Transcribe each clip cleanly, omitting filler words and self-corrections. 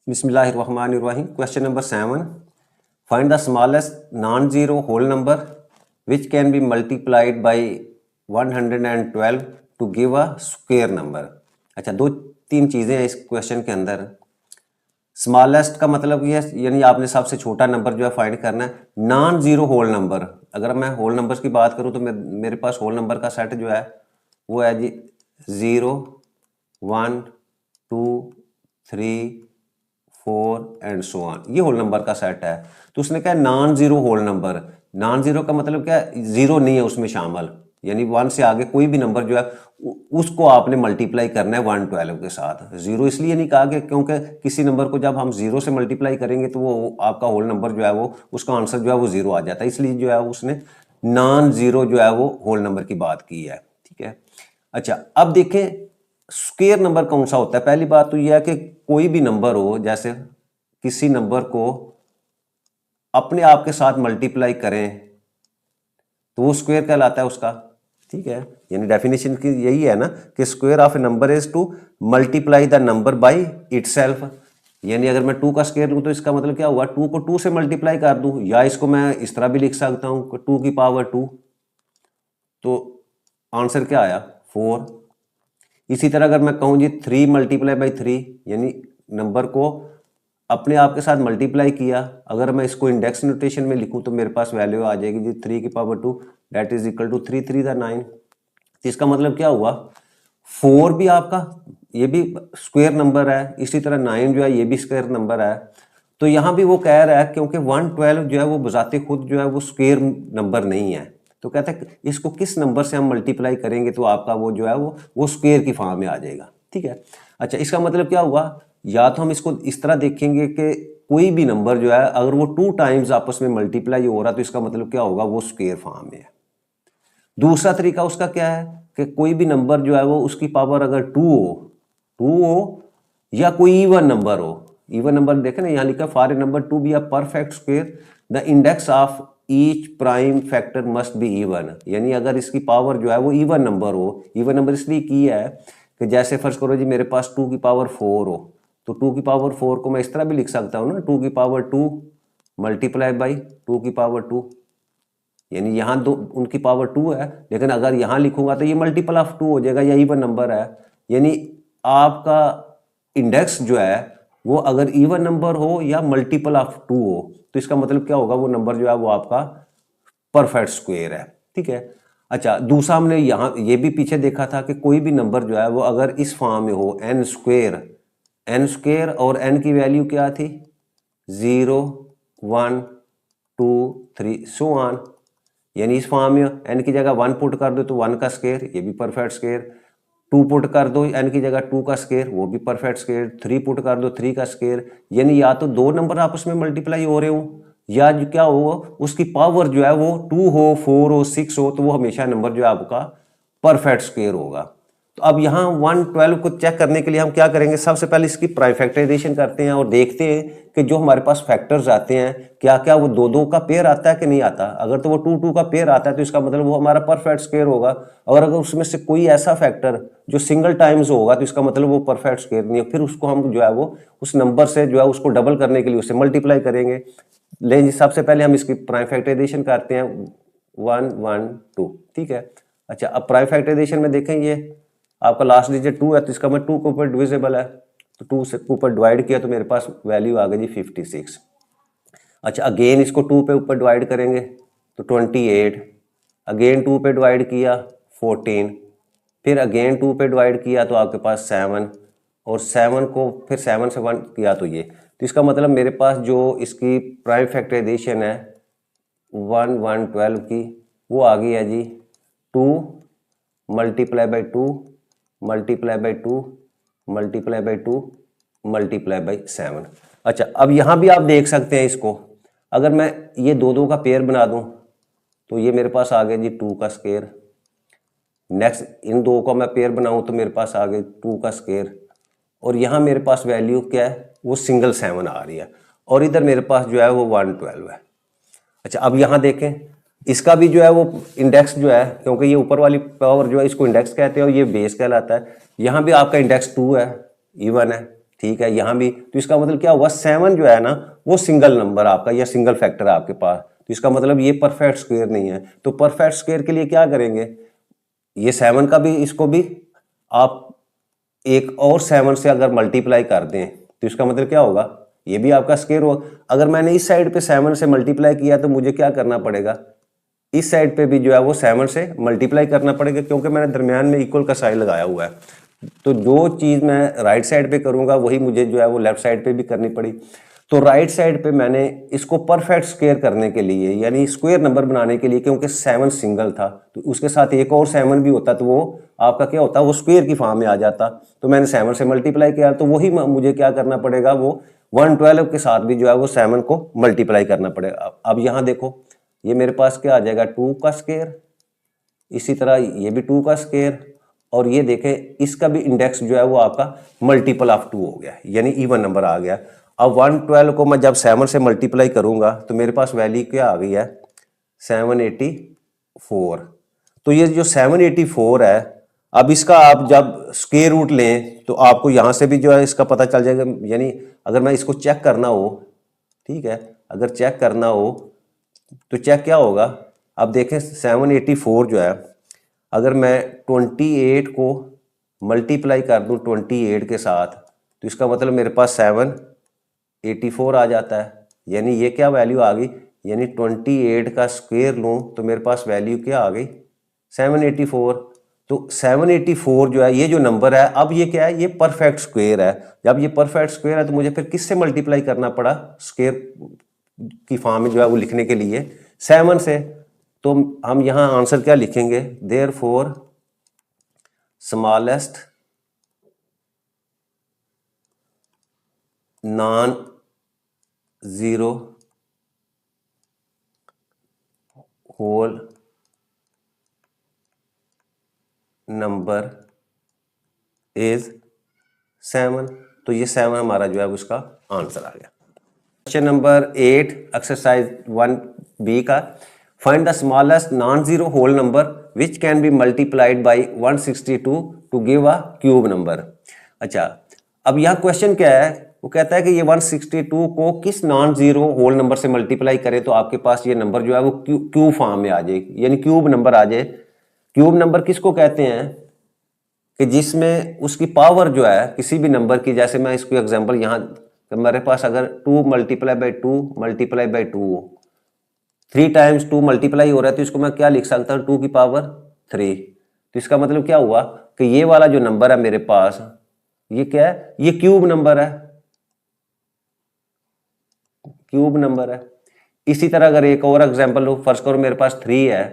बिस्मिल्लाहिर्रहमानिर्रहीम। Question number 7, find the smallest non zero whole number which can be multiplied by 112 to give a square number. अच्छा, दो तीन चीज़ें हैं इस क्वेश्चन के अंदर। स्मॉलेस्ट का मतलब ये है, यानी आपने सबसे छोटा नंबर जो है फाइंड करना है। नॉन जीरो होल नंबर, अगर मैं होल नंबर्स की बात करूं तो मेरे पास होल नंबर का सेट जो है वो है जी 0, 1, 2, 3, 4 एंड सो ऑन। ये होल नंबर का सेट है। तो उसने कहा non zero whole number. Non zero का मतलब क्या है? जीरो नहीं है उसमें शामिल, यानी 1 से आगे कोई भी नंबर जो है उसको आपने मल्टीप्लाई करना है 112 के साथ। जीरो इसलिए नहीं कहा कि क्योंकि किसी नंबर को जब हम जीरो से मल्टीप्लाई करेंगे तो वो आपका होल नंबर जो है वो उसका आंसर जो है वो जीरो आ जाता है, इसलिए जो है उसने नॉन जीरो जो है वो होल नंबर की बात की है। ठीक है। अच्छा, अब देखें स्क्वायर नंबर कौन सा होता है। पहली बात तो यह है कि कोई भी नंबर हो, जैसे किसी नंबर को अपने आप के साथ मल्टीप्लाई करें तो वो स्क्वायर कहलाता है उसका। ठीक है, यानी डेफिनेशन की यही है ना कि square of A number is to multiply the number by itself. यानी अगर मैं 2 का स्क्वायर लूँ तो इसका मतलब क्या हुआ, 2 को 2 से मल्टीप्लाई कर दूँ, या इसको मैं इस तरह भी लिख सकता हूँ 2 की पावर 2, तो आंसर क्या आया 4। इसी तरह अगर मैं कहूँ जी 3 मल्टीप्लाई बाई 3, यानी नंबर को अपने आप के साथ मल्टीप्लाई किया, अगर मैं इसको इंडेक्स नोटेशन में लिखूं तो मेरे पास वैल्यू आ जाएगी जी 3 की power 2 that is equal to 3 3 the 9। तो इसका मतलब क्या हुआ, 4 भी आपका ये भी स्क्वायर नंबर है, इसी तरह 9 जो है ये भी स्क्वायर नंबर है। तो यहाँ भी वो कह रहा है क्योंकि 112 जो है वो बजाते खुद जो है वो स्क्वायर नंबर नहीं है, तो कहता है इसको किस नंबर से हम मल्टीप्लाई करेंगे तो आपका वो जो है वो स्क्वायर की फॉर्म में आ जाएगा। ठीक है। अच्छा, इसका मतलब क्या हुआ, या तो हम इसको इस तरह देखेंगे कि कोई भी नंबर जो है अगर वो 2 टाइम्स आपस में मल्टीप्लाई हो रहा तो इसका मतलब क्या होगा, वो स्क्वायर फॉर्म में है। दूसरा तरीका उसका क्या है कि कोई भी नंबर जो है वो उसकी पावर अगर 2 हो या कोई इवन नंबर हो। इवन नंबर देखें ना, यहाँ लिखा for a number to be a perfect square the index of each prime factor must be even. यानी अगर इसकी पावर जो है वो इवन नंबर हो, इवन नंबर इसलिए की है कि जैसे फर्ज करो जी मेरे पास 2 की पावर 4 हो, तो 2 की पावर 4 को मैं इस तरह भी लिख सकता हूँ ना, 2 की पावर 2 मल्टीप्लाई बाई 2 की पावर 2, यानी यहाँ दो उनकी पावर 2 है, लेकिन अगर यहाँ लिखूंगा तो ये मल्टीपल ऑफ 2 हो जाएगा, या इवन नंबर है। यानी आपका इंडेक्स जो है वो अगर इवन नंबर हो या मल्टीपल ऑफ 2 हो तो इसका मतलब क्या होगा, वो नंबर जो है वो आपका परफेक्ट स्क्वायर है। ठीक है। अच्छा, दूसरा हमने यहाँ ये भी पीछे देखा था कि कोई भी नंबर जो है वो अगर इस फॉर्म में हो n स्क्वायर और n की वैल्यू क्या थी 0, 1, 2, 3 सो ऑन, यानी इस फॉर्म में n की जगह 1 पुट कर दो तो 1 का स्क्वायर, ये भी परफेक्ट स्क्वायर। 2 पुट कर दो n की जगह 2 का स्क्वायर, वो भी परफेक्ट स्क्वायर। 3 पुट कर दो 3 का स्क्वायर। यानी या तो दो नंबर आपस में मल्टीप्लाई हो रहे हो, या जो क्या हो उसकी पावर जो है वो 2 हो, 4 हो, 6 हो, तो वो हमेशा नंबर जो है आपका परफेक्ट स्क्वायर होगा। तो अब यहाँ 112 को चेक करने के लिए हम क्या करेंगे, सबसे पहले इसकी प्राइम फैक्टराइजेशन करते हैं और देखते हैं कि जो हमारे पास फैक्टर्स आते हैं क्या क्या वो 2 का पेयर आता है कि नहीं आता। अगर तो वो 2 का पेयर आता है तो इसका मतलब वो हमारा परफेक्ट स्क्वायर होगा, और अगर उसमें से कोई ऐसा फैक्टर जो सिंगल टाइम्स होगा तो इसका मतलब वो परफेक्ट स्क्वायर नहीं है। फिर उसको हम जो है वो उस नंबर से जो है उसको डबल करने के लिए उससे मल्टीप्लाई करेंगे। लेकिन सबसे पहले हम इसकी प्राइम फैक्टराइजेशन करते हैं 1 1 2। ठीक है। अच्छा, अब प्राइम फैक्टराइजेशन में देखें ये आपका लास्ट डिजिट 2 है तो इसका मतलब 2 के ऊपर डिविजिबल है, तो 2 से ऊपर डिवाइड किया तो मेरे पास वैल्यू आ गई जी 56। अच्छा, अगेन इसको 2 पे ऊपर डिवाइड करेंगे तो 28, अगेन 2 पे डिवाइड किया 14, फिर अगेन 2 पे डिवाइड किया तो आपके पास 7, और 7 को फिर 7 से 1 किया तो ये। तो इसका मतलब मेरे पास जो इसकी प्राइम फैक्टराइजेशन है 112 की वो आ गई है जी 2 multiply by 2 multiply by 2 multiply by 2 multiply by 7। अच्छा, अब यहाँ भी आप देख सकते हैं इसको, अगर मैं ये 2 का पेयर बना दूं तो ये मेरे पास आ गया जी 2 का स्क्वायर। नेक्स्ट इन 2 का मैं पेयर बनाऊं तो मेरे पास आ गए 2 का स्क्वायर, और यहाँ मेरे पास वैल्यू क्या है वो सिंगल 7 आ रही है, और इधर मेरे पास जो है वो 112 है। अच्छा, अब यहाँ देखें इसका भी जो है वो इंडेक्स जो है, क्योंकि ये ऊपर वाली पावर जो है इसको इंडेक्स कहते हैं और ये बेस कहलाता है। यहाँ भी आपका इंडेक्स 2 है, इवन है। ठीक है, यहाँ भी। तो इसका मतलब क्या हुआ, 7 जो है ना वो सिंगल नंबर आपका या सिंगल फैक्टर है आपके पास, तो इसका मतलब ये परफेक्ट स्क्वायर नहीं है। तो परफेक्ट स्क्वायर के लिए क्या करेंगे, ये 7 का भी, इसको भी आप एक और 7 से अगर मल्टीप्लाई कर दें तो इसका मतलब क्या होगा, ये भी आपका स्क्वायर हो। अगर मैंने इस साइड पे 7 से मल्टीप्लाई किया तो मुझे क्या करना पड़ेगा, इस साइड पे भी जो है वो 7 से मल्टीप्लाई करना पड़ेगा, क्योंकि मैंने दरमियान में इक्वल का साइन लगाया हुआ है। तो जो चीज़ मैं राइट साइड पे करूंगा वही मुझे जो है वो लेफ्ट साइड पे भी करनी पड़ी। तो राइट साइड पे मैंने इसको परफेक्ट स्क्वायर करने के लिए, यानी स्क्वायर नंबर बनाने के लिए, क्योंकि 7 सिंगल था तो उसके साथ एक और 7 भी होता तो वो आपका क्या होता, वो स्क्वायर की फॉर्म में आ जाता। तो मैंने 7 से मल्टीप्लाई किया, तो वही मुझे क्या करना पड़ेगा, वो 112 के साथ भी जो है वो 7 को मल्टीप्लाई करना पड़ेगा। अब यहाँ देखो, ये मेरे पास क्या आ जाएगा, 2 का स्क्वायर, इसी तरह ये भी 2 का स्क्वायर, और ये देखें इसका भी इंडेक्स जो है वो आपका मल्टीपल ऑफ 2 हो गया, यानी इवन नंबर आ गया। अब 112 को मैं जब 7 से मल्टीप्लाई करूंगा तो मेरे पास वैल्यू क्या आ गई है, 784। तो ये जो 784 है, अब इसका आप जब स्क्वायर रूट लें तो आपको यहाँ से भी जो है इसका पता चल जाएगा। यानी अगर मैं इसको चेक करना हो, ठीक है, अगर चेक करना हो तो चेक क्या होगा, अब देखें 784 जो है, अगर मैं 28 को मल्टीप्लाई कर दूं 28 के साथ तो इसका मतलब मेरे पास 784 आ जाता है। यानी ये क्या वैल्यू आ गई, यानी 28 का स्क्वायर लूं तो मेरे पास वैल्यू क्या आ गई, 784। तो 784 जो है, ये जो नंबर है, अब ये क्या है, ये परफेक्ट स्क्वायर है। जब ये परफेक्ट स्क्वायर है तो मुझे फिर किससे मल्टीप्लाई करना पड़ा, स्क्वायर की फॉर्म में जो है वो लिखने के लिए 7 से। तो हम यहां आंसर क्या लिखेंगे, therefore smallest non zero whole number is 7। तो ये 7 हमारा जो है उसका आंसर आ गया। क्वेश्चन नंबर 8 एक्सरसाइज 1B का, find the smallest non zero whole number which can be multiplied by 162 to give a cube number. अच्छा, अब यहाँ क्वेश्चन क्या है, वो कहता है कि ये 162 को किस नॉन जीरो होल नंबर से मल्टीप्लाई करें तो आपके पास ये नंबर जो है वो क्यूब फॉर्म में आ जाए, यानी क्यूब नंबर आ जाए। क्यूब नंबर किसको कहते हैं कि जिसमें उसकी पावर जो है किसी भी नंबर की, जैसे मैं इसको एग्जांपल यहाँ, मेरे पास अगर 2 multiply by 2 multiply by 2 3 times 2 multiply हो रहा है तो इसको मैं क्या लिख सकता हूँ, 2 की पावर 3। तो इसका मतलब क्या हुआ कि ये वाला जो नंबर है मेरे पास, ये क्या है, ये क्यूब नंबर है, क्यूब नंबर है। इसी तरह अगर एक और एग्जांपल लो, फर्स्ट करो मेरे पास 3 है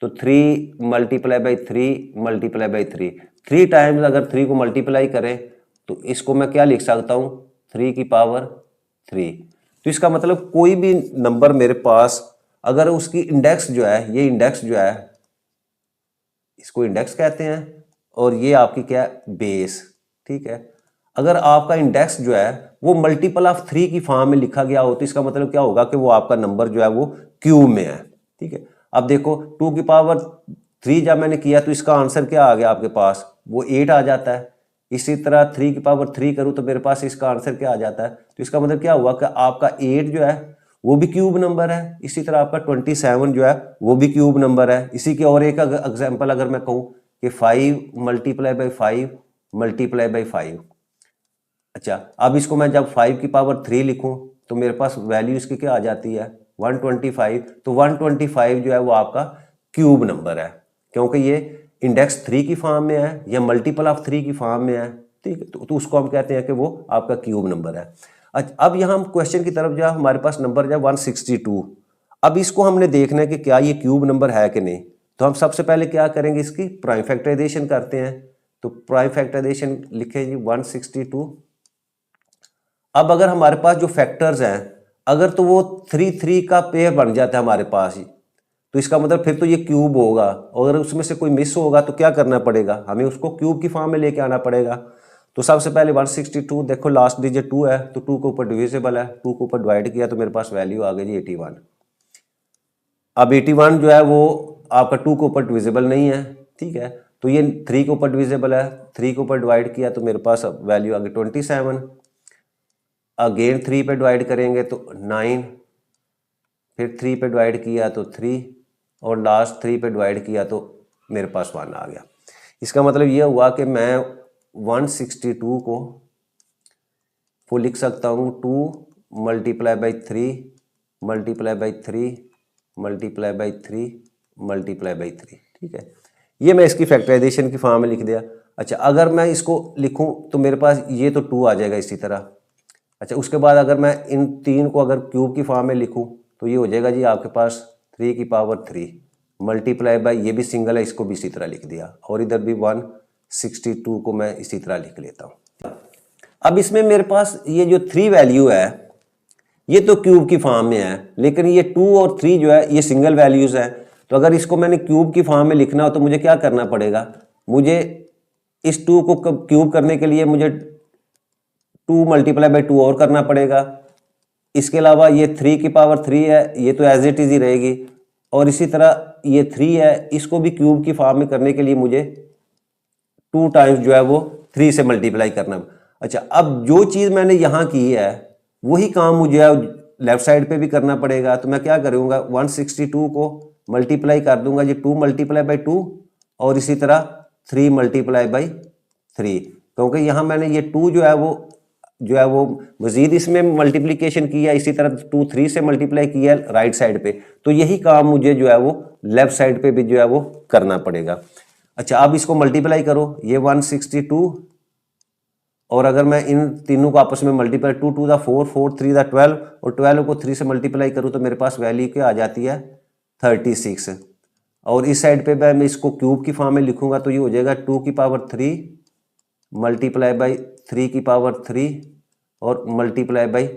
तो 3 multiply by 3 multiply by 3, 3 times अगर 3 को मल्टीप्लाई करें तो इसको मैं क्या लिख सकता हूं, 3 की पावर 3। तो इसका मतलब कोई भी नंबर मेरे पास अगर उसकी इंडेक्स जो है, ये इंडेक्स जो है, इसको इंडेक्स कहते हैं, और ये आपकी क्या है, बेस, ठीक है। अगर आपका इंडेक्स जो है वो मल्टीपल ऑफ 3 की फॉर्म में लिखा गया हो तो इसका मतलब क्या होगा कि वो आपका नंबर जो है वो क्यूब में है, ठीक है। अब देखो 2 की पावर 3 जब मैंने किया तो इसका आंसर क्या आ गया आपके पास, वो 8 आ जाता है। इसी तरह 3 की पावर 3 करूं तो मेरे पास इसका आंसर क्या आ जाता है। तो इसका मतलब क्या हुआ कि आपका 8 जो है वो भी क्यूब नंबर है। इसी तरह आपका 27 जो है वो भी क्यूब नंबर है। इसी की और एक एग्जांपल अगर मैं कहूँ कि 5 मल्टीप्लाई बाई 5 मल्टीप्लाई बाई 5। अच्छा, अब इसको मैं जब 5 की पावर 3 लिखूं तो मेरे पास वैल्यू इसकी क्या आ जाती है, 125। तो 125 जो है वो आपका क्यूब नंबर है, क्योंकि ये इंडेक्स 3 की फॉर्म में है या मल्टीपल ऑफ 3 की फॉर्म में है, ठीक है। तो उसको हम कहते हैं कि वो आपका क्यूब नंबर है। अच्छा, अब यहाँ हम क्वेश्चन की तरफ जो हमारे पास नंबर जो है 162, अब इसको हमने देखना है कि क्या ये क्यूब नंबर है कि नहीं। तो हम सबसे पहले क्या करेंगे, इसकी प्राइम फैक्टराइजेशन करते हैं। तो प्राइम फैक्टराइजेशन लिखें जी 162। अब अगर हमारे पास जो फैक्टर्स हैं, अगर तो वो 3 का पेयर बन जाता है हमारे पास ही, तो इसका मतलब फिर तो ये क्यूब होगा। और अगर उसमें से कोई मिस होगा तो क्या करना पड़ेगा, हमें उसको क्यूब की फॉर्म में लेके आना पड़ेगा। तो सबसे पहले 162, देखो लास्ट डिजिट 2 है तो 2 के ऊपर डिविजिबल है, 2 के ऊपर डिवाइड किया तो मेरे पास वैल्यू आ गई जी 81। अब 81 जो है वो आपका 2 के ऊपर डिविजिबल नहीं है, ठीक है। तो ये 3 के ऊपर डिविजिबल है, 3 के ऊपर डिवाइड किया तो मेरे पास वैल्यू आ गई 27। अगेन 3 पे डिवाइड करेंगे तो 9, फिर 3 पे डिवाइड किया तो 3 और लास्ट 3 पे डिवाइड किया तो मेरे पास 1 आ गया। इसका मतलब ये हुआ कि मैं 162 को वो लिख सकता हूँ 2 multiply by 3 multiply by 3 multiply by 3 multiply by 3। ठीक है, ये मैं इसकी फैक्टराइजेशन की फॉर्म में लिख दिया। अच्छा, अगर मैं इसको लिखूं तो मेरे पास ये तो 2 आ जाएगा इसी तरह। अच्छा, उसके बाद अगर मैं इन 3 को अगर क्यूब की फॉर्म में लिखूं तो ये हो जाएगा जी आपके पास 3 की पावर 3 मल्टीप्लाई बाई, ये भी सिंगल है, इसको भी इसी तरह लिख दिया, और इधर भी 162 को मैं इसी तरह लिख लेता हूँ। अब इसमें मेरे पास ये जो 3 वैल्यू है ये तो क्यूब की फॉर्म में है, लेकिन ये 2 और 3 जो है ये सिंगल वैल्यूज है। तो अगर इसको मैंने क्यूब की फॉर्म में लिखना हो तो मुझे क्या करना पड़ेगा, मुझे इस 2 को क्यूब करने के लिए मुझे 2 मल्टीप्लाई बाई 2 और करना पड़ेगा। इसके अलावा ये 3 की पावर 3 है, ये तो एज इट इज ही रहेगी, और इसी तरह ये 3 है, इसको भी क्यूब की फॉर्म में करने के लिए मुझे 2 टाइम्स जो है वो 3 से मल्टीप्लाई करना। अच्छा, अब जो चीज़ मैंने यहाँ की है वही काम मुझे लेफ्ट साइड पे भी करना पड़ेगा। तो मैं क्या करूँगा, 162 को मल्टीप्लाई कर दूंगा जी 2 मल्टीप्लाई बाई 2 और इसी तरह 3 मल्टीप्लाई बाई 3, क्योंकि यहाँ मैंने ये 2 जो है वो मजीद इसमें मल्टीप्लिकेशन किया, इसी तरह 2 3 से मल्टीप्लाई किया राइट साइड पे, तो यही काम मुझे जो है वो लेफ्ट साइड पे भी जो है वो करना पड़ेगा। अच्छा, अब इसको मल्टीप्लाई करो, ये 162 और अगर मैं इन तीनों को आपस में मल्टीप्लाई 2 2 दा 4 4 3 दा 12 और 12 को 3 से मल्टीप्लाई करूँ तो मेरे पास वैल्यू क्या आ जाती है 36। और इस साइड पे मैं इसको क्यूब की फॉर्म में लिखूंगा तो ये हो जाएगा 2 की पावर 3 मल्टीप्लाई बाई 3 की पावर 3 और मल्टीप्लाई बाई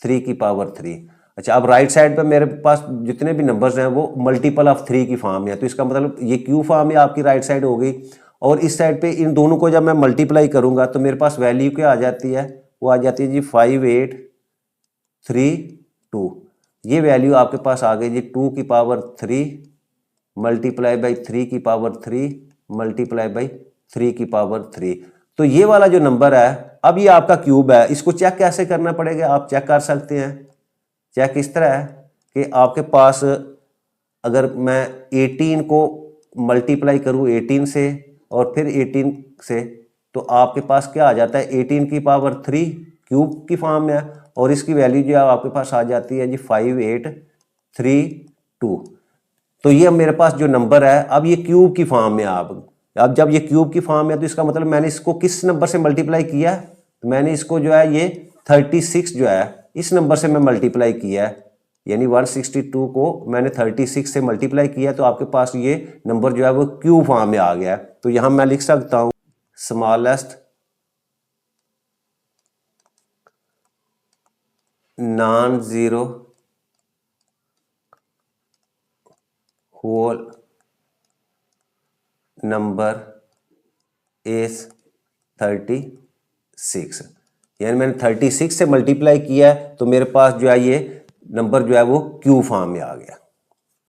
3 की पावर 3। अच्छा, अब राइट साइड पे मेरे पास जितने भी नंबर्स हैं वो मल्टीपल ऑफ 3 की फॉर्म में है, तो इसका मतलब ये क्यू फॉर्म में आपकी राइट साइड हो गई। और इस साइड पे इन दोनों को जब मैं मल्टीप्लाई करूंगा तो मेरे पास वैल्यू क्या आ जाती है, वो आ जाती है जी 5832। ये वैल्यू आपके पास आ गई जी 2 की पावर 3 मल्टीप्लाई बाई 3 की पावर 3 मल्टीप्लाई बाई 3 की पावर 3। तो ये वाला जो नंबर है अब ये आपका क्यूब है। इसको चेक कैसे करना पड़ेगा, आप चेक कर सकते हैं। चेक इस तरह है कि आपके पास अगर मैं 18 को मल्टीप्लाई करूं 18 से और फिर 18 से, तो आपके पास क्या आ जाता है 18 की पावर 3 क्यूब की फॉर्म में है, और इसकी वैल्यू जो है आपके पास आ जाती है जी 5832। तो ये मेरे पास जो नंबर है अब ये क्यूब की फॉर्म में। अब जब ये क्यूब की फॉर्म में तो इसका मतलब मैंने इसको किस नंबर से मल्टीप्लाई किया है, तो मैंने इसको जो है ये 36 जो है इस नंबर से मैं मल्टीप्लाई किया है, यानी 162 को मैंने 36 से मल्टीप्लाई किया, तो आपके पास ये नंबर जो है वो क्यूब फॉर्म में आ गया है। तो यहां मैं लिख सकता हूं smallest non zero whole number is 36, यानी मैंने 36 से मल्टीप्लाई किया है तो मेरे पास जो है ये नंबर जो है वो क्यू फॉर्म में आ गया।